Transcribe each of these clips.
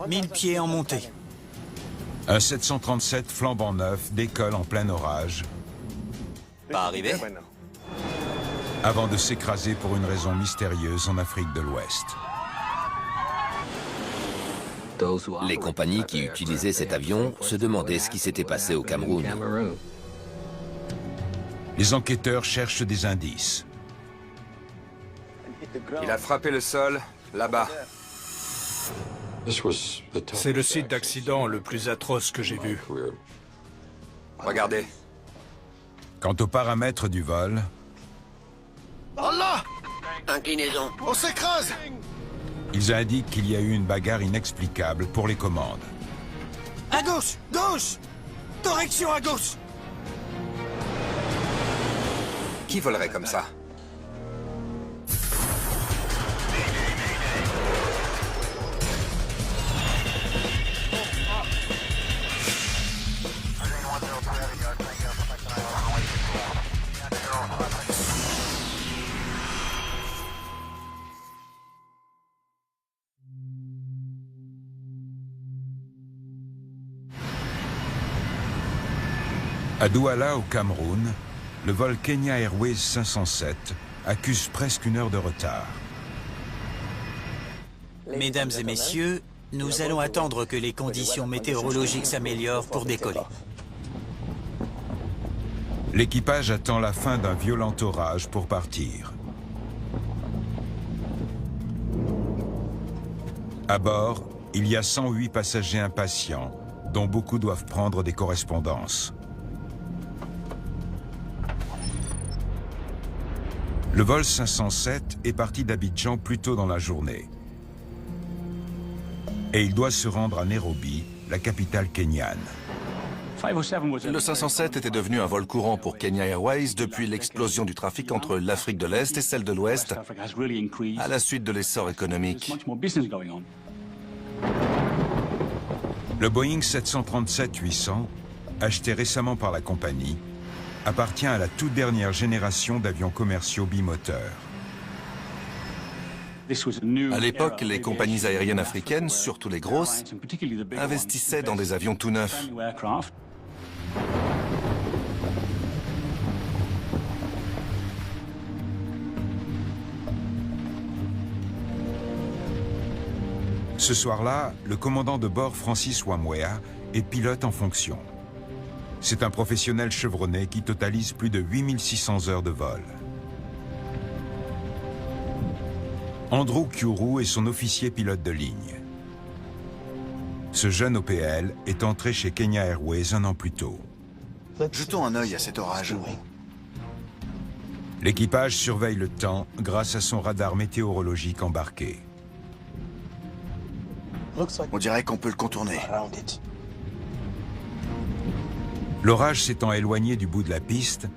1000 pieds en montée. Un 737 flambant neuf décolle en plein orage Pas arrivé? avant de s'écraser pour une raison mystérieuse en Afrique de l'Ouest. Les compagnies qui utilisaient cet avion se demandaient ce qui s'était passé au Cameroun. Les enquêteurs cherchent des indices. Il a frappé le sol, là-bas. C'est le site d'accident le plus atroce que j'ai vu. Regardez. Quant aux paramètres du vol, Allah! Inclinaison. On s'écrase! ils indiquent qu'il y a eu une bagarre inexplicable pour les commandes. À gauche! Gauche! Correction à gauche! Qui volerait comme ça? À Douala, au Cameroun, le vol Kenya Airways 507 accuse presque une heure de retard. Mesdames et messieurs, nous allons attendre que les conditions météorologiques s'améliorent pour décoller. L'équipage attend la fin d'un violent orage pour partir. À bord, il y a 108 passagers impatients, dont beaucoup doivent prendre des correspondances. Le vol 507 est parti d'Abidjan plus tôt dans la journée. Et il doit se rendre à Nairobi, la capitale kenyane. Le 507 était devenu un vol courant pour Kenya Airways depuis l'explosion du trafic entre l'Afrique de l'Est et celle de l'Ouest, à la suite de l'essor économique. Le Boeing 737-800, acheté récemment par la compagnie, appartient à la toute dernière génération d'avions commerciaux bimoteurs. À l'époque, les compagnies aériennes africaines, surtout les grosses, investissaient dans des avions tout neufs. Ce soir-là, le commandant de bord Francis Wamwea est pilote en fonction. C'est un professionnel chevronné qui totalise plus de 8600 heures de vol. Andrew Kyuru est son officier pilote de ligne. Ce jeune OPL est entré chez Kenya Airways un an plus tôt. Jetons un œil à cet orage. L'équipage surveille le temps grâce à son radar météorologique embarqué. On dirait qu'on peut le contourner. L'orage s'étant éloigné du bout de la piste,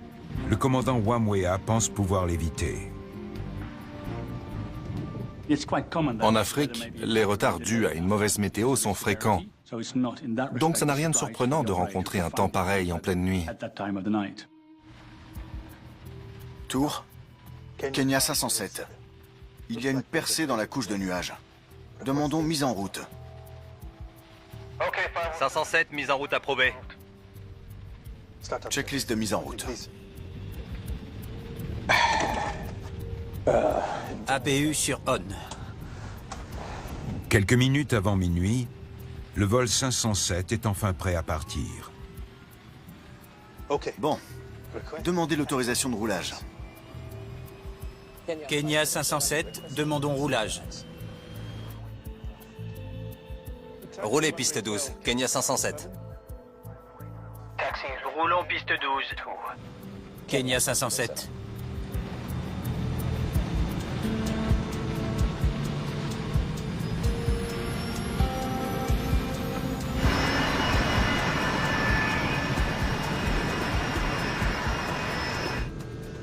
le commandant Wamwea pense pouvoir l'éviter. En Afrique, les retards dus à une mauvaise météo sont fréquents. Donc ça n'a rien de surprenant de rencontrer un temps pareil en pleine nuit. Tour. Kenya 507. Il y a une percée dans la couche de nuages. Demandons mise en route. 507, mise en route approuvée. Checklist de mise en route. APU sur ON. Quelques minutes avant minuit, le vol 507 est enfin prêt à partir. Bon. Demandez l'autorisation de roulage. Kenya 507, demandons roulage. Roulez piste 12, Kenya 507. Taxi, roulons piste 12. Kenya 507.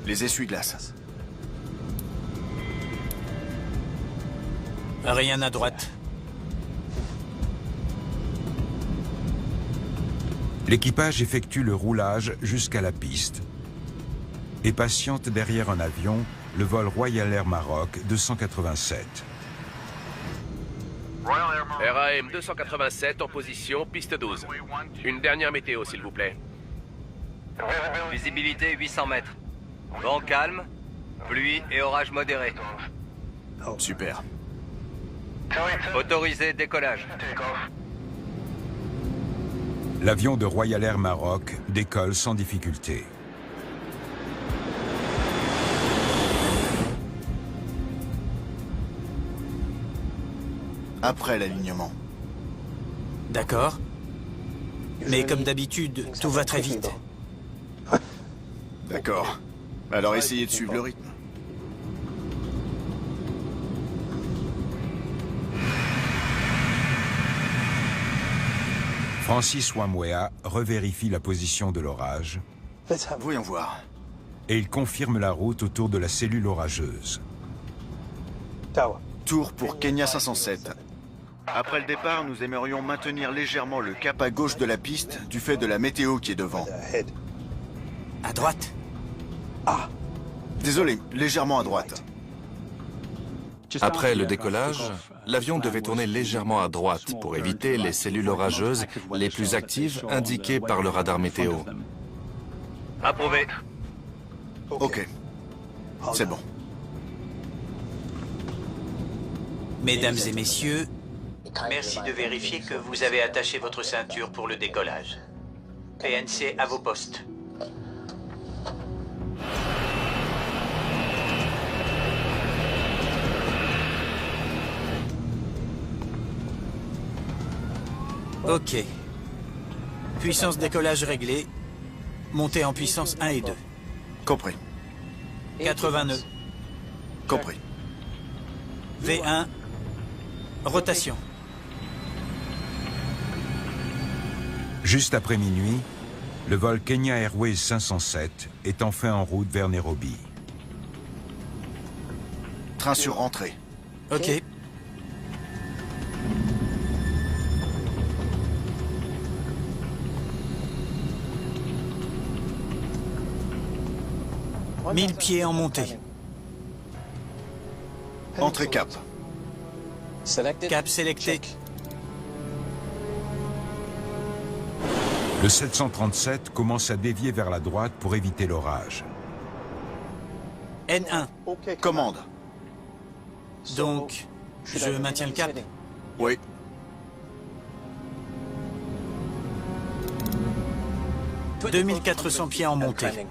Les essuie-glaces. Rien à droite. L'équipage effectue le roulage jusqu'à la piste et patiente derrière un avion, le vol Royal Air Maroc 287. RAM 287 en position, piste 12. Une dernière météo, s'il vous plaît. Visibilité 800 mètres. Vent calme, pluie et orage modéré. Super. Autorisé décollage. L'avion de Royal Air Maroc décolle sans difficulté. Après l'alignement. D'accord. Mais comme d'habitude, tout va très vite. D'accord. Alors essayez de suivre le rythme. Francis Wamwea revérifie la position de l'orage Voyons voir. et il confirme la route autour de la cellule orageuse. Tour pour Kenya 507. Après le départ, nous aimerions maintenir légèrement le cap à gauche de la piste du fait de la météo qui est devant. À droite. Désolé, légèrement à droite. Après le décollage, l'avion devait tourner légèrement à droite pour éviter les cellules orageuses les plus actives indiquées par le radar météo. Approuvé. Ok. C'est bon. Mesdames et messieurs, merci de vérifier que vous avez attaché votre ceinture pour le décollage. PNC à vos postes. Ok. Puissance décollage réglée. Montée en puissance 1 et 2. Compris. 80 nœuds. Compris. V1. Rotation. Juste après minuit, le vol Kenya Airways 507 est enfin en route vers Nairobi. Train sur rentrée. Ok. « 1000 pieds en montée. Entrée cap. Cap sélecté. Le 737 commence à dévier vers la droite pour éviter l'orage. N1. Commande. Donc, je maintiens le cap. Oui. « 2400 pieds en montée.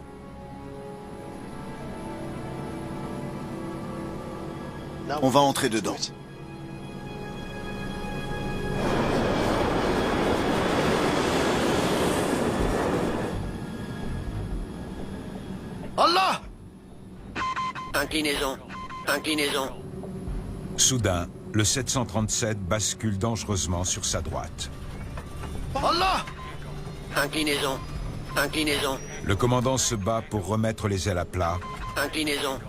On va entrer dedans. Allah! Inclinaison. Inclinaison. Soudain, le 737 bascule dangereusement sur sa droite. Allah! Inclinaison. Inclinaison. Le commandant se bat pour remettre les ailes à plat, Inclinaison.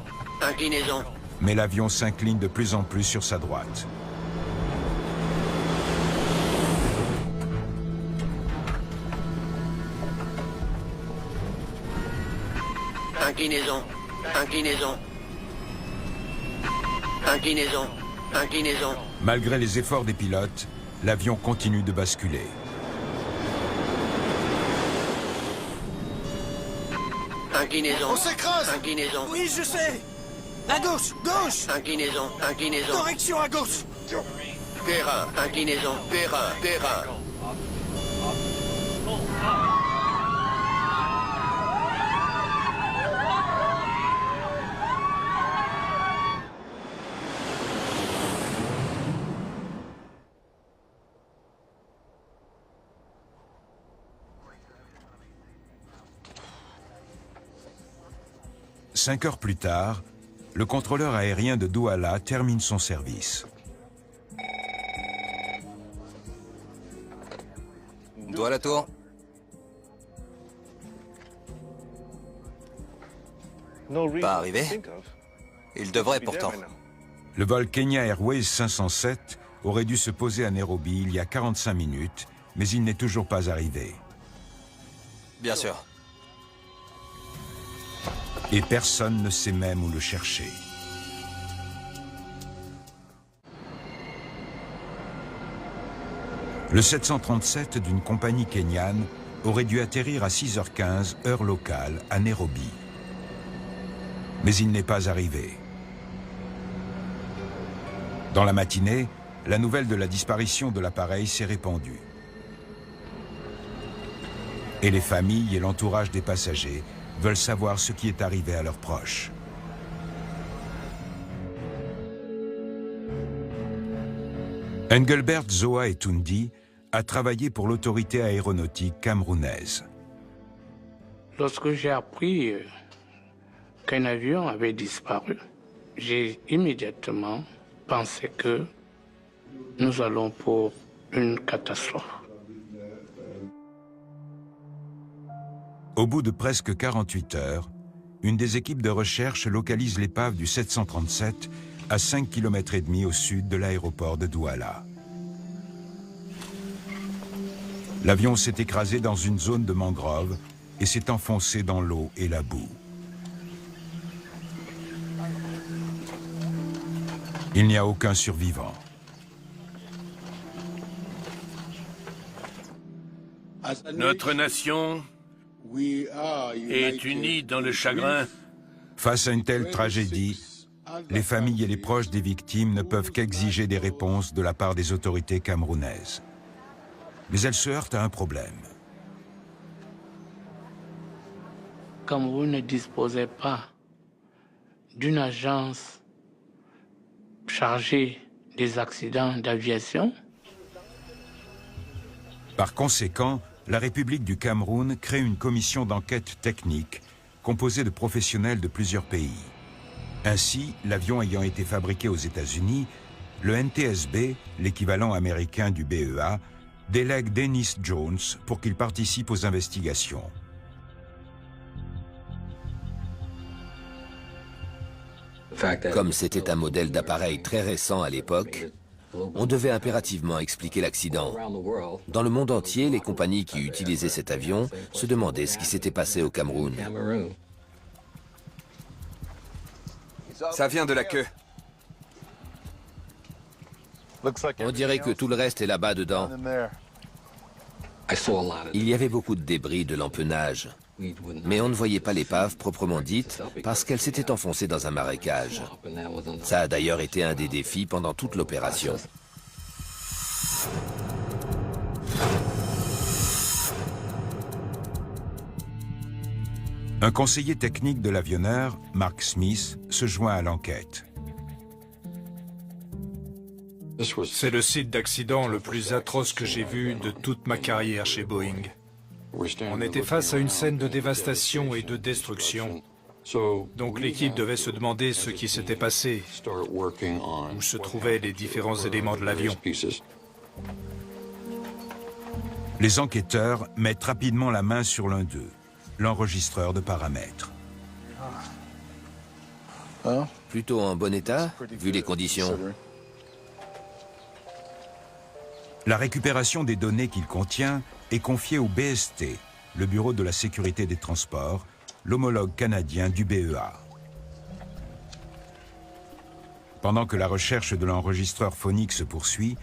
Inclinaison. mais l'avion s'incline de plus en plus sur sa droite. Inclinaison. Inclinaison. Inclinaison. Inclinaison. Malgré les efforts des pilotes, l'avion continue de basculer. Inclinaison. On s'écrase! Inclinaison. Oui, je sais. À gauche, gauche. Inclinaison. Inclinaison. Correction à gauche. Terrain. Inclinaison. Terrain. Terrain. Cinq heures plus tard, le contrôleur aérien de Douala termine son service. Douala Tour. Pas arrivé? Il devrait pourtant. Le vol Kenya Airways 507 aurait dû se poser à Nairobi il y a 45 minutes, mais il n'est toujours pas arrivé. Bien sûr. Et personne ne sait même où le chercher. Le 737 d'une compagnie kenyane aurait dû atterrir à 6h15, heure locale, à Nairobi. Mais il n'est pas arrivé. Dans la matinée, la nouvelle de la disparition de l'appareil s'est répandue. Et les familles et l'entourage des passagers veulent savoir ce qui est arrivé à leurs proches. Engelbert Zoa Etundi a travaillé pour l'autorité aéronautique camerounaise. Lorsque j'ai appris qu'un avion avait disparu, j'ai immédiatement pensé que nous allons pour une catastrophe. Au bout de presque 48 heures, une des équipes de recherche localise l'épave du 737 à 5,5 km au sud de l'aéroport de Douala. L'avion s'est écrasé dans une zone de mangroves et s'est enfoncé dans l'eau et la boue. Il n'y a aucun survivant. Notre nation est unie dans le chagrin. Face à une telle tragédie, les familles et les proches des victimes ne peuvent qu'exiger des réponses de la part des autorités camerounaises. Mais elles se heurtent à un problème. Cameroun ne disposait pas d'une agence chargée des accidents d'aviation. Par conséquent, la République du Cameroun crée une commission d'enquête technique composée de professionnels de plusieurs pays. Ainsi, l'avion ayant été fabriqué aux États-Unis, le NTSB, l'équivalent américain du BEA, délègue Dennis Jones pour qu'il participe aux investigations. Comme c'était un modèle d'appareil très récent à l'époque, on devait impérativement expliquer l'accident. Dans le monde entier, les compagnies qui utilisaient cet avion se demandaient ce qui s'était passé au Cameroun. Ça vient de la queue. On dirait que tout le reste est là-bas dedans. Il y avait beaucoup de débris de l'empennage, mais on ne voyait pas l'épave proprement dite parce qu'elle s'était enfoncée dans un marécage. Ça a d'ailleurs été un des défis pendant toute l'opération. Un conseiller technique de l'avionneur, Mark Smith, se joint à l'enquête. C'est le site d'accident le plus atroce que j'ai vu de toute ma carrière chez Boeing. On était face à une scène de dévastation et de destruction. Donc l'équipe devait se demander ce qui s'était passé, où se trouvaient les différents éléments de l'avion. Les enquêteurs mettent rapidement la main sur l'un d'eux, l'enregistreur de paramètres. Plutôt en bon état, vu les conditions. La récupération des données qu'il contient est confiée au BST, le Bureau de la sécurité des transports, l'homologue canadien du BEA. Pendant que la recherche de l'enregistreur phonique se poursuit,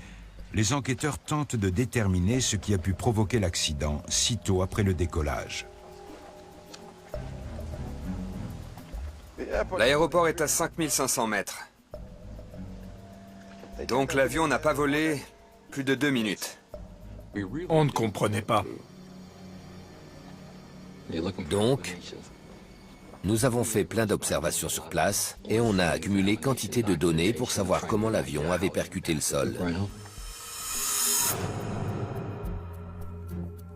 les enquêteurs tentent de déterminer ce qui a pu provoquer l'accident sitôt après le décollage. L'aéroport est à 5500 mètres. Donc l'avion n'a pas volé plus de 2 minutes. On ne comprenait pas. Donc, nous avons fait plein d'observations sur place et on a accumulé quantité de données pour savoir comment l'avion avait percuté le sol.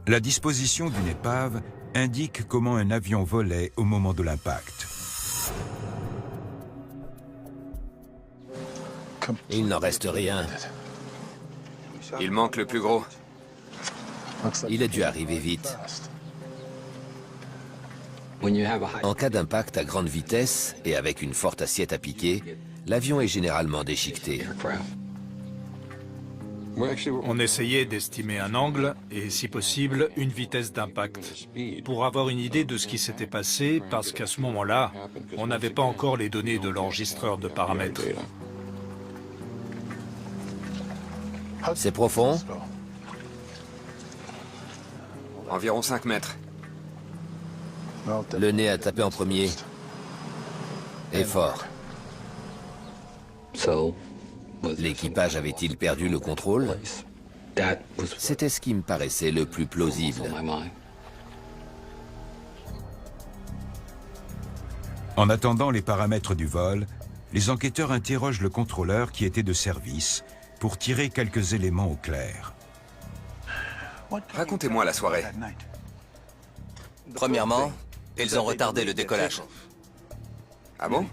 La disposition d'une épave indique comment un avion volait au moment de l'impact. Il n'en reste rien. Il manque le plus gros. Il a dû arriver vite. En cas d'impact à grande vitesse et avec une forte assiette à piquer, l'avion est généralement déchiqueté. On essayait d'estimer un angle et, si possible, une vitesse d'impact, pour avoir une idée de ce qui s'était passé, parce qu'à ce moment-là, on n'avait pas encore les données de l'enregistreur de paramètres. C'est profond? Environ 5 mètres. Le nez a tapé en premier. Et fort. L'équipage avait-il perdu le contrôle? C'était ce qui me paraissait le plus plausible. En attendant les paramètres du vol, les enquêteurs interrogent le contrôleur qui était de service pour tirer quelques éléments au clair. Racontez-moi la soirée. Premièrement, ils ont retardé le décollage. Ah bon?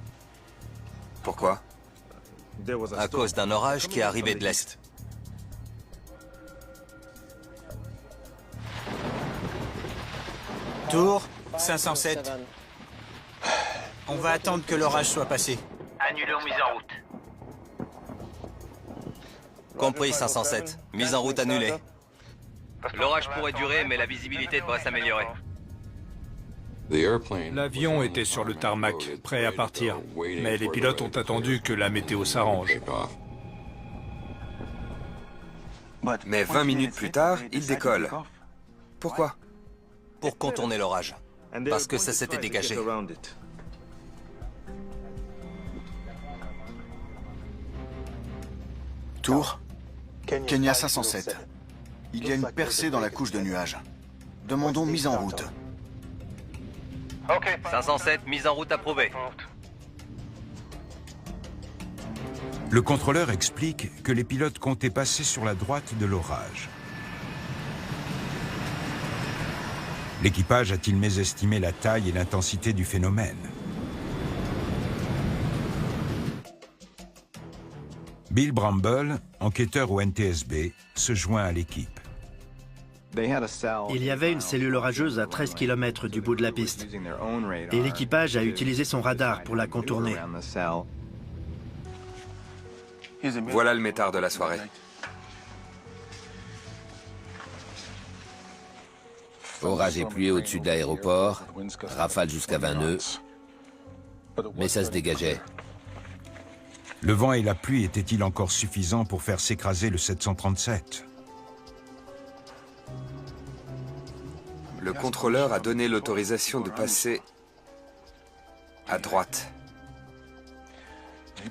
Pourquoi? À cause d'un orage qui est arrivé de l'Est. Tour 507. On va attendre que l'orage soit passé. Annulons mise en route. Compris 507. Mise en route annulée. L'orage pourrait durer, mais la visibilité devrait s'améliorer. L'avion était sur le tarmac, prêt à partir. Mais les pilotes ont attendu que la météo s'arrange. Mais 20 minutes plus tard, il décolle. Pourquoi? Pour contourner l'orage. Parce que ça s'était dégagé. Tour, Kenya 507. Il y a une percée dans la couche de nuages. Demandons mise en route. 507, mise en route approuvée. Le contrôleur explique que les pilotes comptaient passer sur la droite de l'orage. L'équipage a-t-il mésestimé la taille et l'intensité du phénomène? Bill Bramble, enquêteur au NTSB, se joint à l'équipe. Il y avait une cellule orageuse à 13 km du bout de la piste. Et l'équipage a utilisé son radar pour la contourner. Voilà le métard de la soirée. Orage et pluie au-dessus de l'aéroport, rafale jusqu'à 20 nœuds. Mais ça se dégageait. Le vent et la pluie étaient-ils encore suffisants pour faire s'écraser le 737? Le contrôleur a donné l'autorisation de passer à droite.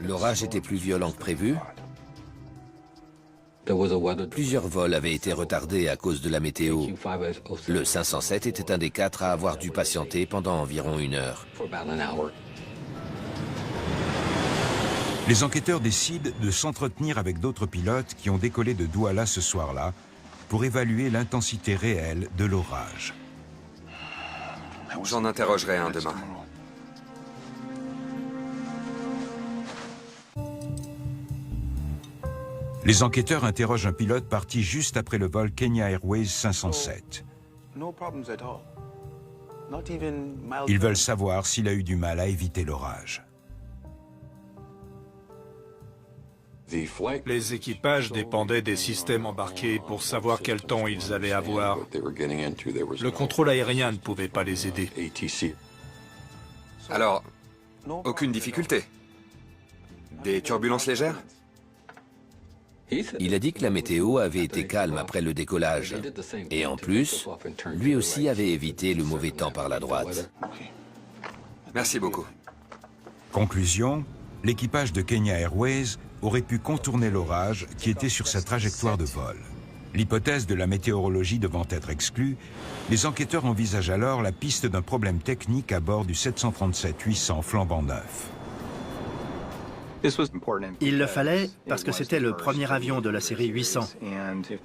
L'orage était plus violent que prévu. Plusieurs vols avaient été retardés à cause de la météo. Le 507 était un des 4 à avoir dû patienter pendant environ 1 heure. Les enquêteurs décident de s'entretenir avec d'autres pilotes qui ont décollé de Douala ce soir-là pour évaluer l'intensité réelle de l'orage. J'en interrogerai un demain. Les enquêteurs interrogent un pilote parti juste après le vol Kenya Airways 507. Ils veulent savoir s'il a eu du mal à éviter l'orage. Les équipages dépendaient des systèmes embarqués pour savoir quel temps ils allaient avoir. Le contrôle aérien ne pouvait pas les aider. Alors, aucune difficulté? Des turbulences légères? Il a dit que la météo avait été calme après le décollage. Et en plus, lui aussi avait évité le mauvais temps par la droite. Merci beaucoup. Conclusion, l'équipage de Kenya Airways aurait pu contourner l'orage qui était sur sa trajectoire de vol. L'hypothèse de la météorologie devant être exclue, les enquêteurs envisagent alors la piste d'un problème technique à bord du 737-800 flambant neuf. Il le fallait parce que c'était le premier avion de la série 800.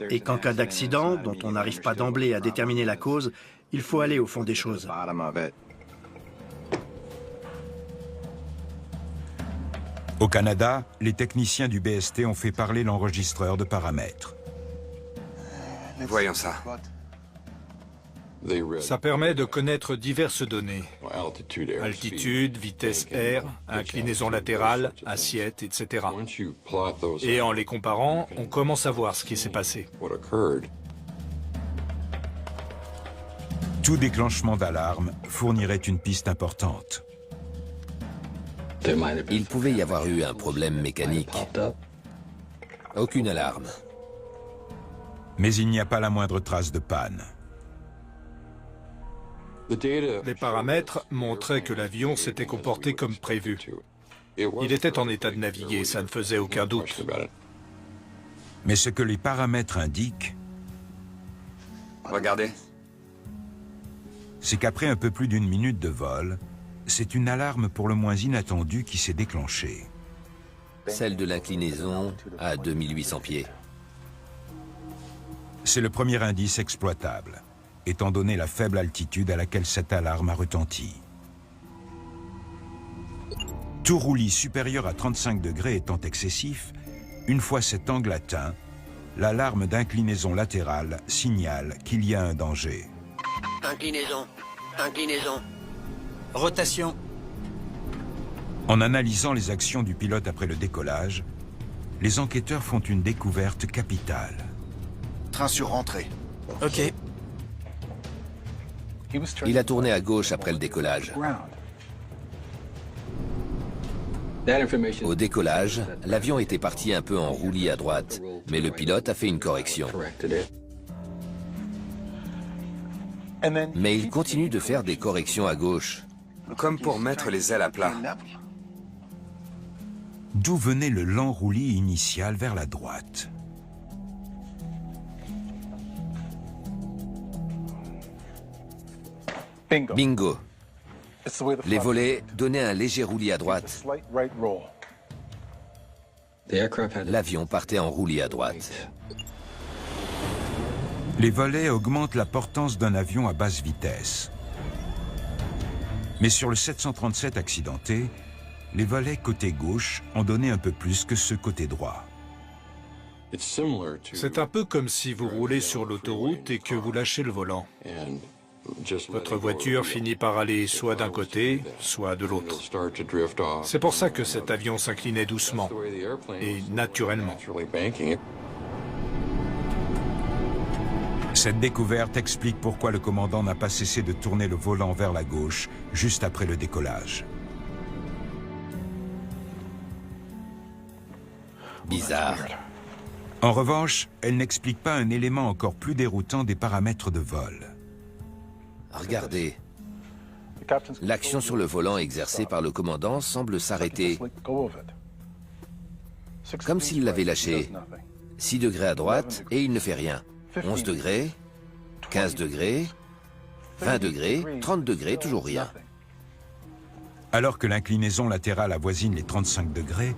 Et qu'en cas d'accident, dont on n'arrive pas d'emblée à déterminer la cause, il faut aller au fond des choses. Au Canada, les techniciens du BST ont fait parler l'enregistreur de paramètres. Voyons ça. Ça permet de connaître diverses données. Altitude, vitesse air, inclinaison latérale, assiette, etc. Et en les comparant, on commence à voir ce qui s'est passé. Tout déclenchement d'alarme fournirait une piste importante. Il pouvait y avoir eu un problème mécanique. Aucune alarme. Mais il n'y a pas la moindre trace de panne. Les paramètres montraient que l'avion s'était comporté comme prévu. Il était en état de naviguer, ça ne faisait aucun doute. Mais ce que les paramètres indiquent, Regardez. c'est qu'après un peu plus d'une minute de vol, c'est une alarme pour le moins inattendue qui s'est déclenchée. Celle de l'inclinaison à 2800 pieds. C'est le premier indice exploitable, étant donné la faible altitude à laquelle cette alarme a retenti. Tout roulis supérieur à 35 degrés étant excessif, une fois cet angle atteint, l'alarme d'inclinaison latérale signale qu'il y a un danger. Inclinaison. Inclinaison. Rotation. En analysant les actions du pilote après le décollage, les enquêteurs font une découverte capitale. Train sur rentrée. Ok. Il a tourné à gauche après le décollage. Au décollage, l'avion était parti un peu en roulis à droite, mais le pilote a fait une correction. Mais il continue de faire des corrections à gauche. Comme pour mettre les ailes à plat. D'où venait le lent roulis initial vers la droite? Bingo. Les volets donnaient un léger roulis à droite. L'avion partait en roulis à droite. Les volets augmentent la portance d'un avion à basse vitesse. Mais sur le 737 accidenté, les volets côté gauche en donnaient un peu plus que ceux côté droit. C'est un peu comme si vous roulez sur l'autoroute et que vous lâchez le volant. Votre voiture finit par aller soit d'un côté, soit de l'autre. C'est pour ça que cet avion s'inclinait doucement et naturellement. Cette découverte explique pourquoi le commandant n'a pas cessé de tourner le volant vers la gauche juste après le décollage. Bizarre. En revanche, elle n'explique pas un élément encore plus déroutant des paramètres de vol. Regardez. L'action sur le volant exercée par le commandant semble s'arrêter. Comme s'il l'avait lâché. 6 degrés à droite et il ne fait rien. 11 degrés, 15 degrés, 20 degrés, 30 degrés, toujours rien. Alors que l'inclinaison latérale avoisine les 35 degrés,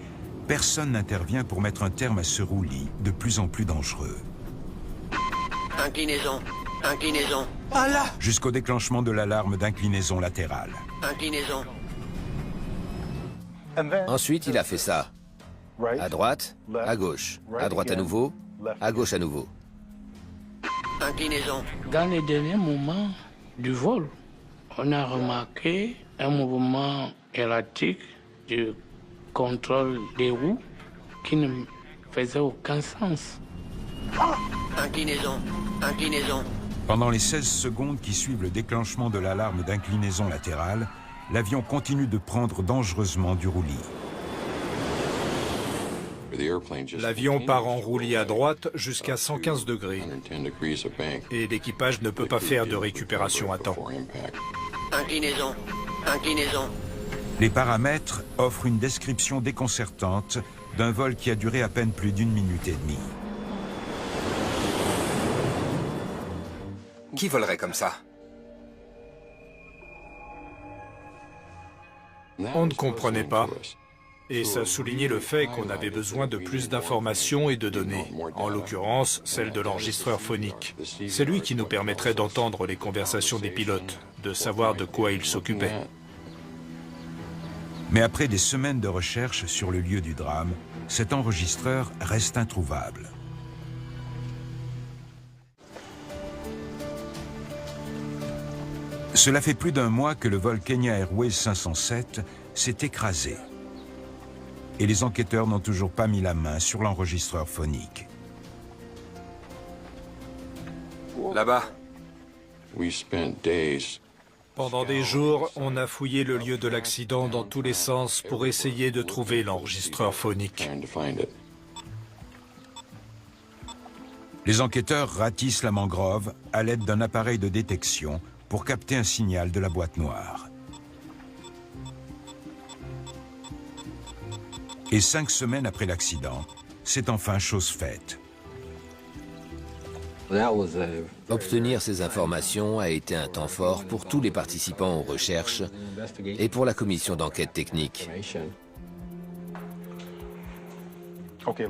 personne n'intervient pour mettre un terme à ce roulis de plus en plus dangereux. Inclinaison. Inclinaison. Ah là! Jusqu'au déclenchement de l'alarme d'inclinaison latérale. Inclinaison. Ensuite, il a fait ça. À droite, à gauche. À droite à nouveau, à gauche à nouveau. Inclinaison. Dans les derniers moments du vol, on a remarqué un mouvement erratique du contrôle des roues qui ne faisait aucun sens. Inclinaison. Inclinaison. Pendant les 16 secondes qui suivent le déclenchement de l'alarme d'inclinaison latérale, l'avion continue de prendre dangereusement du roulis. L'avion part en roulis à droite jusqu'à 115 degrés. Et l'équipage ne peut pas faire de récupération à temps. Inclinaison. Inclinaison. Les paramètres offrent une description déconcertante d'un vol qui a duré à peine plus d'1 minute et demie. Qui volerait comme ça? On ne comprenait pas. Et ça soulignait le fait qu'on avait besoin de plus d'informations et de données, en l'occurrence celle de l'enregistreur phonique. C'est lui qui nous permettrait d'entendre les conversations des pilotes, de savoir de quoi ils s'occupaient. Mais après des semaines de recherche sur le lieu du drame, cet enregistreur reste introuvable. Cela fait plus d'1 mois que le vol Kenya Airways 507 s'est écrasé. Et les enquêteurs n'ont toujours pas mis la main sur l'enregistreur phonique. Là-bas. Pendant des jours, on a fouillé le lieu de l'accident dans tous les sens pour essayer de trouver l'enregistreur phonique. Les enquêteurs ratissent la mangrove à l'aide d'un appareil de détection pour capter un signal de la boîte noire. Et 5 semaines après l'accident, c'est enfin chose faite. Obtenir ces informations a été un temps fort pour tous les participants aux recherches et pour la commission d'enquête technique.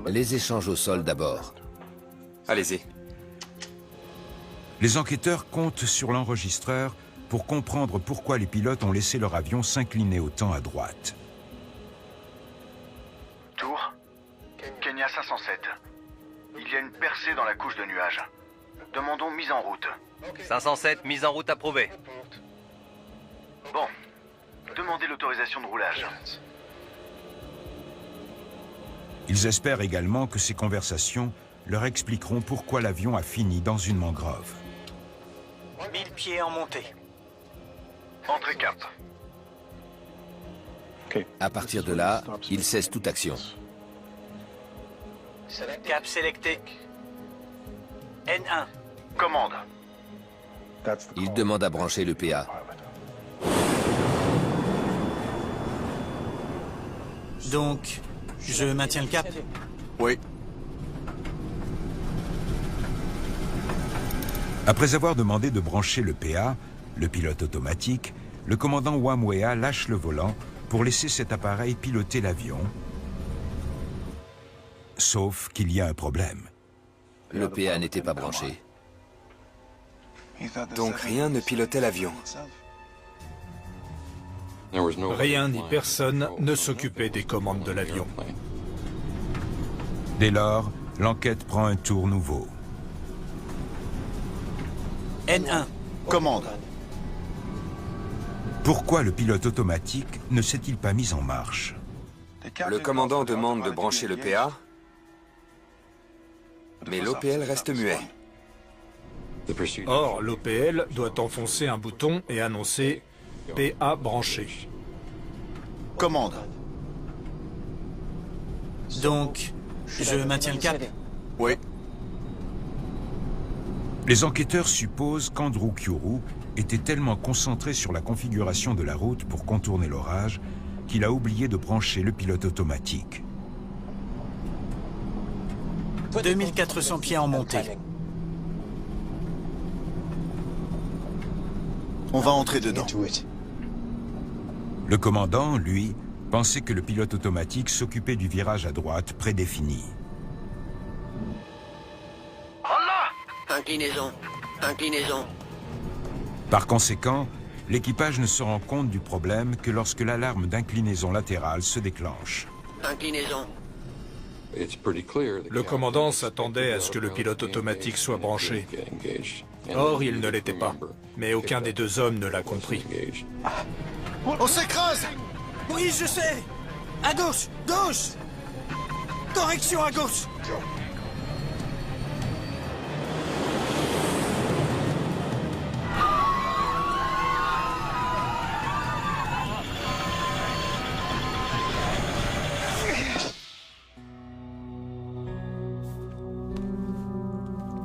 Les échanges au sol d'abord. Allez-y. Les enquêteurs comptent sur l'enregistreur pour comprendre pourquoi les pilotes ont laissé leur avion s'incliner autant à droite. Tour, Kenya 507. Il y a une percée dans la couche de nuages. Demandons mise en route. 507, mise en route approuvée. Bon, demandez l'autorisation de roulage. Ils espèrent également que ces conversations leur expliqueront pourquoi l'avion a fini dans une mangrove. 1000 pieds en montée. Entrée cap. À partir de là, ils cessent toute action. Cap sélecté. N1. Commande. Ils demandent à brancher le PA. Donc, je maintiens le cap? Oui. Après avoir demandé de brancher le PA, le pilote automatique, le commandant Wamwea lâche le volant pour laisser cet appareil piloter l'avion. Sauf qu'il y a un problème. Le PA n'était pas branché. Donc rien ne pilotait l'avion. Rien ni personne ne s'occupait des commandes de l'avion. Dès lors, l'enquête prend un tour nouveau. N1. Commande. Pourquoi le pilote automatique ne s'est-il pas mis en marche? Le commandant demande de brancher le PA, mais l'OPL reste muet. Or, l'OPL doit enfoncer un bouton et annoncer PA branché. Commande. Donc, je maintiens le cap? Oui. Les enquêteurs supposent qu'Andrew Kyuru était tellement concentré sur la configuration de la route pour contourner l'orage qu'il a oublié de brancher le pilote automatique. 2400 pieds en montée. On va entrer dedans. Le commandant, lui, pensait que le pilote automatique s'occupait du virage à droite prédéfini. Inclinaison. Inclinaison. Par conséquent, l'équipage ne se rend compte du problème que lorsque l'alarme d'inclinaison latérale se déclenche. Inclinaison. Le commandant s'attendait à ce que le pilote automatique soit branché. Or, il ne l'était pas. Mais aucun des deux hommes ne l'a compris. On s'écrase! Oui, je sais! À gauche! Gauche! Correction à gauche!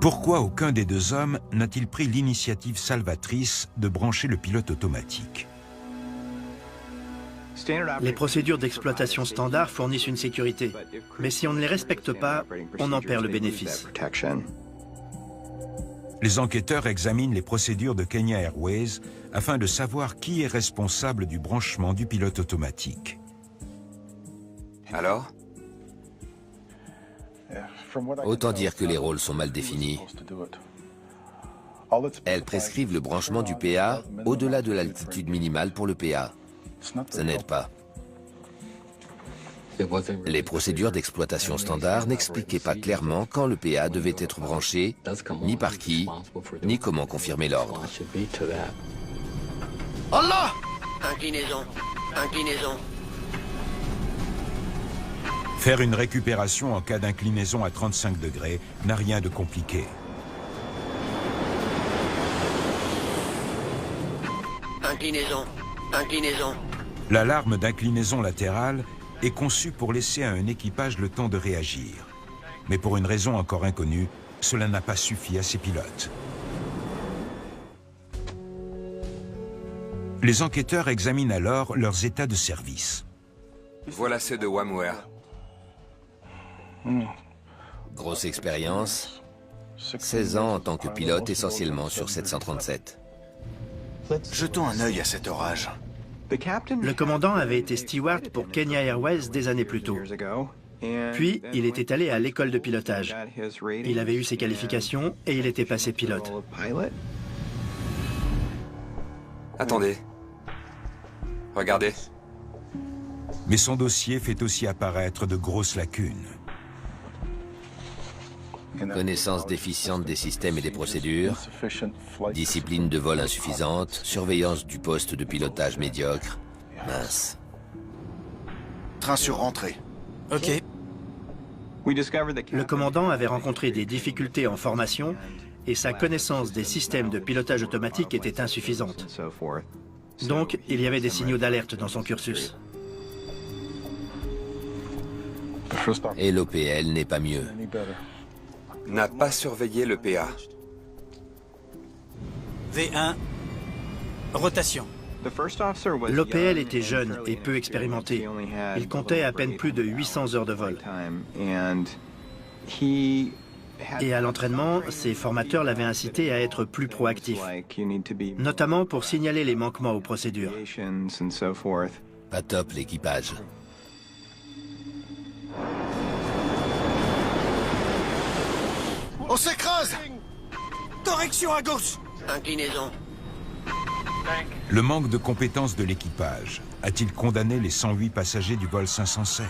Pourquoi aucun des deux hommes n'a-t-il pris l'initiative salvatrice de brancher le pilote automatique? Les procédures d'exploitation standard fournissent une sécurité, mais si on ne les respecte pas, on en perd le bénéfice. Les enquêteurs examinent les procédures de Kenya Airways afin de savoir qui est responsable du branchement du pilote automatique. Alors? Autant dire que les rôles sont mal définis. Elles prescrivent le branchement du PA au-delà de l'altitude minimale pour le PA. Ça n'aide pas. Les procédures d'exploitation standard n'expliquaient pas clairement quand le PA devait être branché, ni par qui, ni comment confirmer l'ordre. Allah! Inclinaison. Inclinaison. Faire une récupération en cas d'inclinaison à 35 degrés n'a rien de compliqué. Inclinaison. Inclinaison. L'alarme d'inclinaison latérale est conçue pour laisser à un équipage le temps de réagir. Mais pour une raison encore inconnue, cela n'a pas suffi à ces pilotes. Les enquêteurs examinent alors leurs états de service. Voilà ceux de Wamware. Grosse expérience, 16 ans en tant que pilote essentiellement sur 737. Jetons un œil à cet orage. Le commandant avait été steward pour Kenya Airways des années plus tôt. Puis, il était allé à l'école de pilotage. Il avait eu ses qualifications et il était passé pilote. Attendez. Regardez. Mais son dossier fait aussi apparaître de grosses lacunes. Connaissance déficiente des systèmes et des procédures, discipline de vol insuffisante, surveillance du poste de pilotage médiocre. Mince. Train sur rentrée. Ok. Le commandant avait rencontré des difficultés en formation et sa connaissance des systèmes de pilotage automatique était insuffisante. Donc, il y avait des signaux d'alerte dans son cursus. Et l'OPL n'est pas mieux. N'a pas surveillé le PA. V1. Rotation. L'OPL était jeune et peu expérimenté. Il comptait à peine plus de 800 heures de vol. Et à l'entraînement, ses formateurs l'avaient incité à être plus proactif, notamment pour signaler les manquements aux procédures. Pas top l'équipage. On s'écrase! Correction à gauche! Inclinaison. Le manque de compétences de l'équipage a-t-il condamné les 108 passagers du vol 507?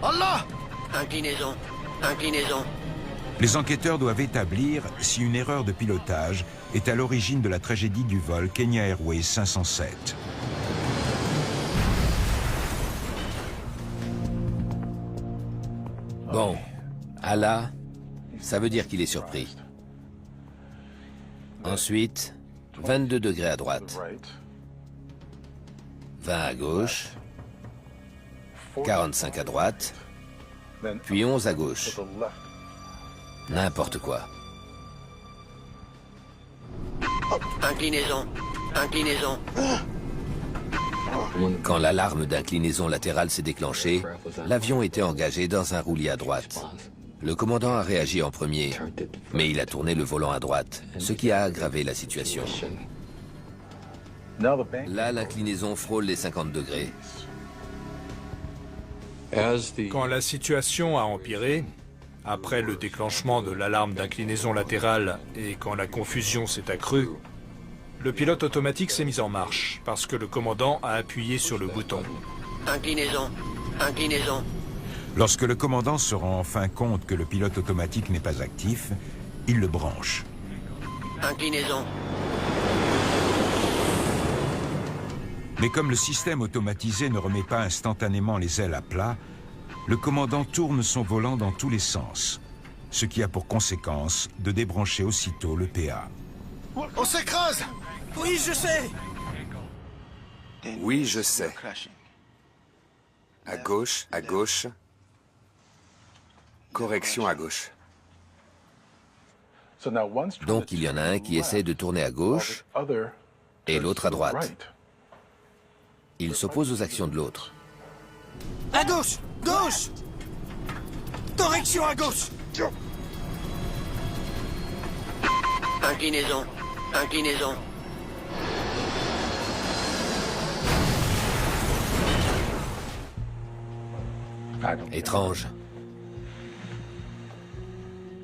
Allah! Inclinaison. Inclinaison. Les enquêteurs doivent établir si une erreur de pilotage est à l'origine de la tragédie du vol Kenya Airways 507. Bon, Allah, ça veut dire qu'il est surpris. Ensuite, 22 degrés à droite, 20 à gauche, 45 à droite, puis 11 à gauche. N'importe quoi. Inclinaison. Inclinaison. Quand l'alarme d'inclinaison latérale s'est déclenchée, l'avion était engagé dans un roulis à droite. Le commandant a réagi en premier, mais il a tourné le volant à droite, ce qui a aggravé la situation. Là, l'inclinaison frôle les 50 degrés. Quand la situation a empiré, après le déclenchement de l'alarme d'inclinaison latérale et quand la confusion s'est accrue, le pilote automatique s'est mis en marche parce que le commandant a appuyé sur le bouton. Inclinaison. Inclinaison. Lorsque le commandant se rend enfin compte que le pilote automatique n'est pas actif, il le branche. Inclinaison. Mais comme le système automatisé ne remet pas instantanément les ailes à plat, le commandant tourne son volant dans tous les sens, ce qui a pour conséquence de débrancher aussitôt le PA. On s'écrase! Oui, je sais! Oui, je sais. À gauche, à gauche. Correction à gauche. Donc il y en a un qui essaie de tourner à gauche et l'autre à droite. Il s'oppose aux actions de l'autre. À gauche! Gauche! Correction à gauche! Inclinaison. Inclinaison. Étrange.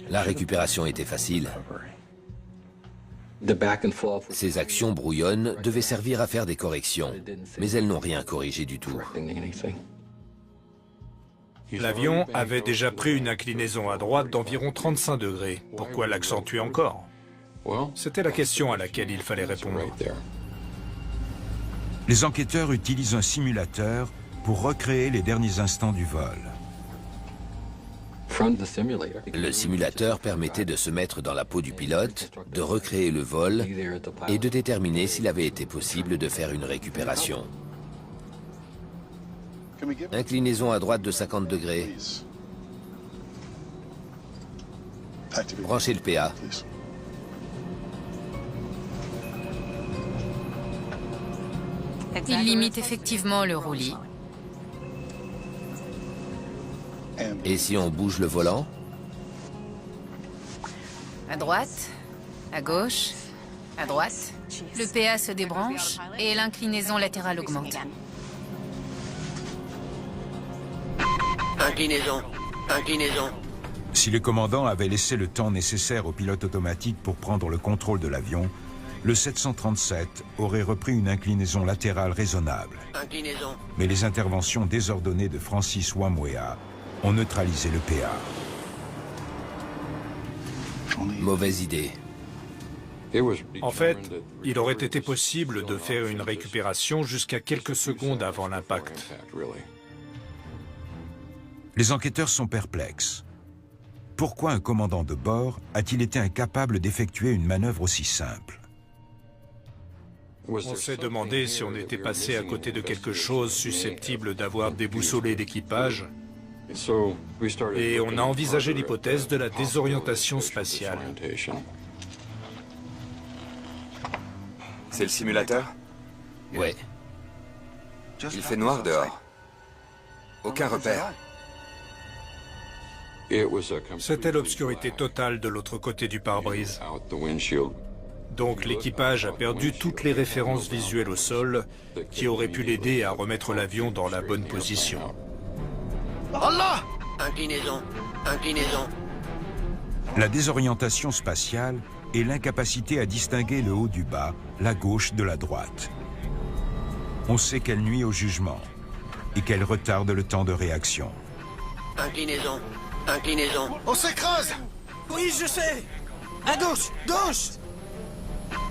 La récupération était facile. Ces actions brouillonnes devaient servir à faire des corrections, mais elles n'ont rien corrigé du tout. L'avion avait déjà pris une inclinaison à droite d'environ 35 degrés. Pourquoi l'accentuer encore? C'était la question à laquelle il fallait répondre. Les enquêteurs utilisent un simulateur pour recréer les derniers instants du vol. Le simulateur permettait de se mettre dans la peau du pilote, de recréer le vol et de déterminer s'il avait été possible de faire une récupération. Inclinaison à droite de 50 degrés, Branchez le PA. Il limite effectivement le roulis. Et si on bouge le volant? À droite, à gauche, à droite. Le PA se débranche et l'inclinaison latérale augmente. Inclinaison. Inclinaison. Si le commandant avait laissé le temps nécessaire au pilote automatique pour prendre le contrôle de l'avion, le 737 aurait repris une inclinaison latérale raisonnable. Inclinaison. Mais les interventions désordonnées de Francis Wamwea ont neutralisé le PA. Mauvaise idée. En fait, il aurait été possible de faire une récupération jusqu'à quelques secondes avant l'impact. Les enquêteurs sont perplexes. Pourquoi un commandant de bord a-t-il été incapable d'effectuer une manœuvre aussi simple? On s'est demandé si on était passé à côté de quelque chose susceptible d'avoir déboussolé l'équipage, et on a envisagé l'hypothèse de la désorientation spatiale. C'est le simulateur? Ouais. Il fait noir dehors. Aucun repère. C'était l'obscurité totale de l'autre côté du pare-brise. Donc l'équipage a perdu toutes les références visuelles au sol qui auraient pu l'aider à remettre l'avion dans la bonne position. Allah! Inclinaison. Inclinaison. La désorientation spatiale et l'incapacité à distinguer le haut du bas, la gauche de la droite. On sait qu'elle nuit au jugement et qu'elle retarde le temps de réaction. Inclinaison. Inclinaison. On s'écrase! Oui, je sais! À gauche! Gauche!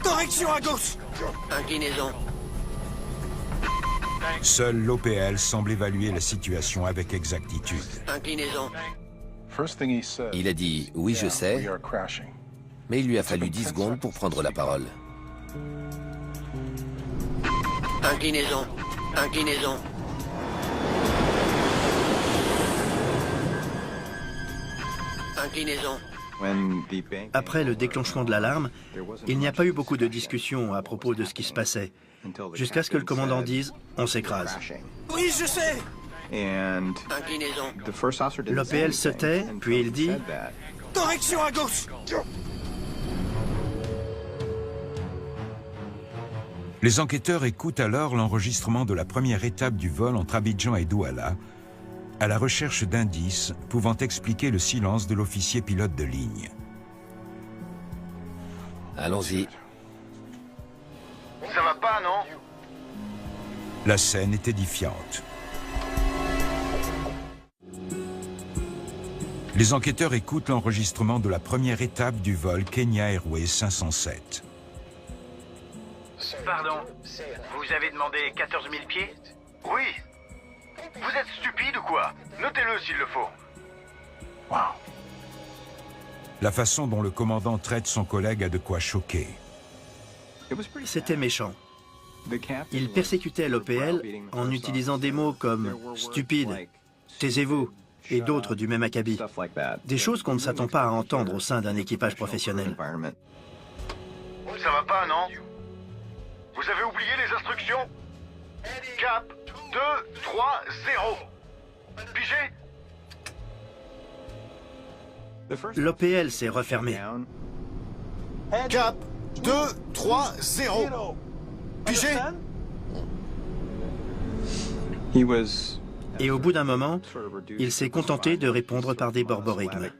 Correction à gauche! Inclinaison. Seul l'OPL semble évaluer la situation avec exactitude. Inclinaison. Il a dit « oui, je sais », mais il lui a fallu 10 secondes pour prendre la parole. Inclinaison. Inclinaison. Inclinaison. Après le déclenchement de l'alarme, il n'y a pas eu beaucoup de discussions à propos de ce qui se passait, jusqu'à ce que le commandant dise « on s'écrase ». Oui, je sais! Inclinaison. L'OPL se tait, puis il dit « Correction à gauche !» Les enquêteurs écoutent alors l'enregistrement de la première étape du vol entre Abidjan et Douala, à la recherche d'indices pouvant expliquer le silence de l'officier pilote de ligne. Allons-y. Ça va pas, non? La scène est édifiante. Les enquêteurs écoutent l'enregistrement de la première étape du vol Kenya Airways 507. Pardon, vous avez demandé 14 000 pieds? Oui. Vous êtes stupide ou quoi? Notez-le s'il le faut. Wow. La façon dont le commandant traite son collègue a de quoi choquer. C'était méchant. Il persécutait l'OPL en utilisant des mots comme « stupide »,« taisez-vous » et d'autres du même acabit. Des choses qu'on ne s'attend pas à entendre au sein d'un équipage professionnel. Ça va pas, non? Vous avez oublié les instructions? Cap 2, 3, 0. Pigé? L'OPL s'est refermé. Cap 2, 3, 0. Pigé? Et au bout d'un moment, il s'est contenté de répondre par des borborigmes.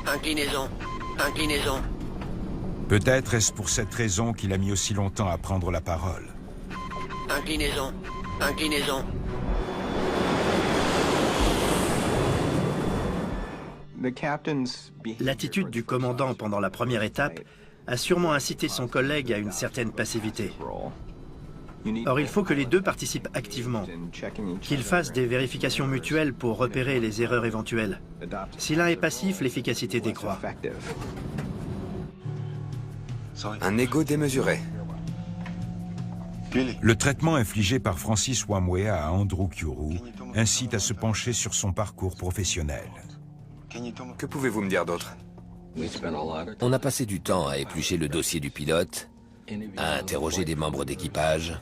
Inclinaison. Inclinaison. Peut-être est-ce pour cette raison qu'il a mis aussi longtemps à prendre la parole. Inclinaison. Inclinaison. L'attitude du commandant pendant la première étape a sûrement incité son collègue à une certaine passivité. Or, il faut que les deux participent activement, qu'ils fassent des vérifications mutuelles pour repérer les erreurs éventuelles. Si l'un est passif, l'efficacité décroît. Un ego démesuré. Le traitement infligé par Francis Wamwea à Andrew Kuru incite à se pencher sur son parcours professionnel. Que pouvez-vous me dire d'autre? On a passé du temps à éplucher le dossier du pilote, à interroger des membres d'équipage.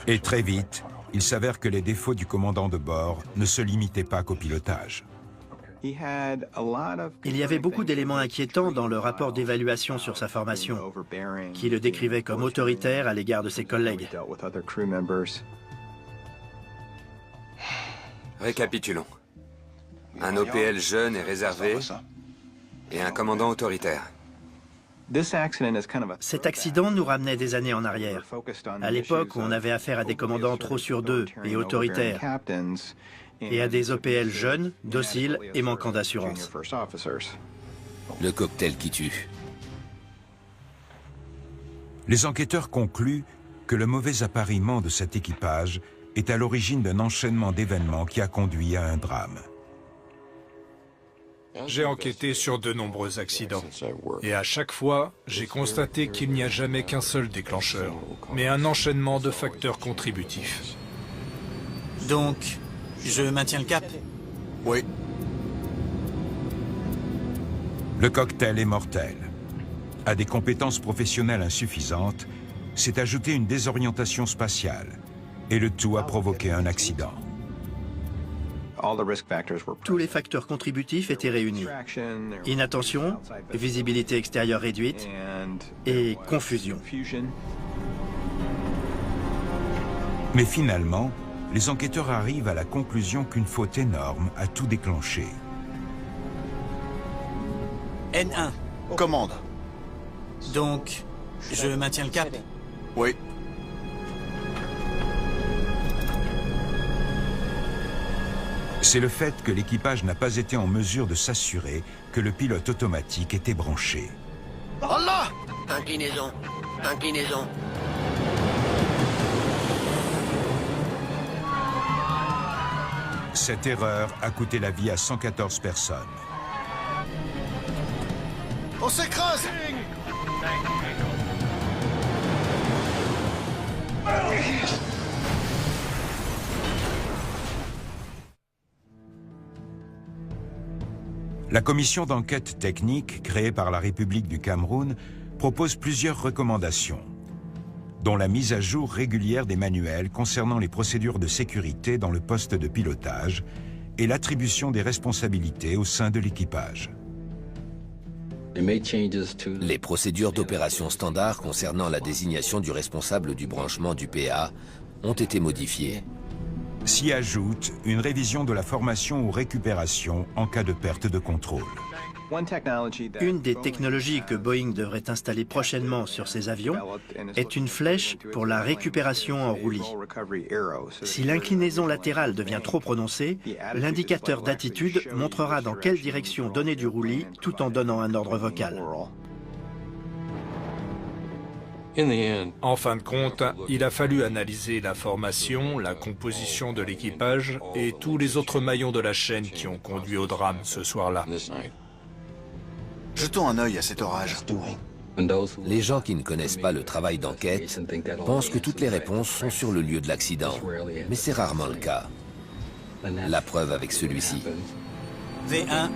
Et très vite, il s'avère que les défauts du commandant de bord ne se limitaient pas qu'au pilotage. Il y avait beaucoup d'éléments inquiétants dans le rapport d'évaluation sur sa formation, qui le décrivait comme autoritaire à l'égard de ses collègues. Récapitulons. Un OPL jeune et réservé, et un commandant autoritaire. Cet accident nous ramenait des années en arrière, à l'époque où on avait affaire à des commandants trop sur deux et autoritaires, et à des OPL jeunes, dociles et manquant d'assurance. Le cocktail qui tue. Les enquêteurs concluent que le mauvais appariement de cet équipage est à l'origine d'un enchaînement d'événements qui a conduit à un drame. J'ai enquêté sur de nombreux accidents. Et à chaque fois, j'ai constaté qu'il n'y a jamais qu'un seul déclencheur, mais un enchaînement de facteurs contributifs. Donc, je maintiens le cap? Oui. Le cocktail est mortel. À des compétences professionnelles insuffisantes, s'est ajoutée une désorientation spatiale. Et le tout a provoqué un accident. Tous les facteurs contributifs étaient réunis. Inattention, visibilité extérieure réduite et confusion. Mais finalement, les enquêteurs arrivent à la conclusion qu'une faute énorme a tout déclenché. N1. Commande. Donc, je maintiens le cap? Oui. C'est le fait que l'équipage n'a pas été en mesure de s'assurer que le pilote automatique était branché. Allah! Inclinaison. Inclinaison. Cette erreur a coûté la vie à 114 personnes. On s'écrase! La commission d'enquête technique créée par la République du Cameroun propose plusieurs recommandations, dont la mise à jour régulière des manuels concernant les procédures de sécurité dans le poste de pilotage et l'attribution des responsabilités au sein de l'équipage. Les procédures d'opération standard concernant la désignation du responsable du branchement du PA ont été modifiées. S'y ajoute une révision de la formation ou récupération en cas de perte de contrôle. Une des technologies que Boeing devrait installer prochainement sur ses avions est une flèche pour la récupération en roulis. Si l'inclinaison latérale devient trop prononcée, l'indicateur d'attitude montrera dans quelle direction donner du roulis tout en donnant un ordre vocal. En fin de compte, il a fallu analyser la formation, la composition de l'équipage et tous les autres maillons de la chaîne qui ont conduit au drame ce soir-là. Jetons un œil à cet orage. Les gens qui ne connaissent pas le travail d'enquête pensent que toutes les réponses sont sur le lieu de l'accident, mais c'est rarement le cas. La preuve avec celui-ci. V1,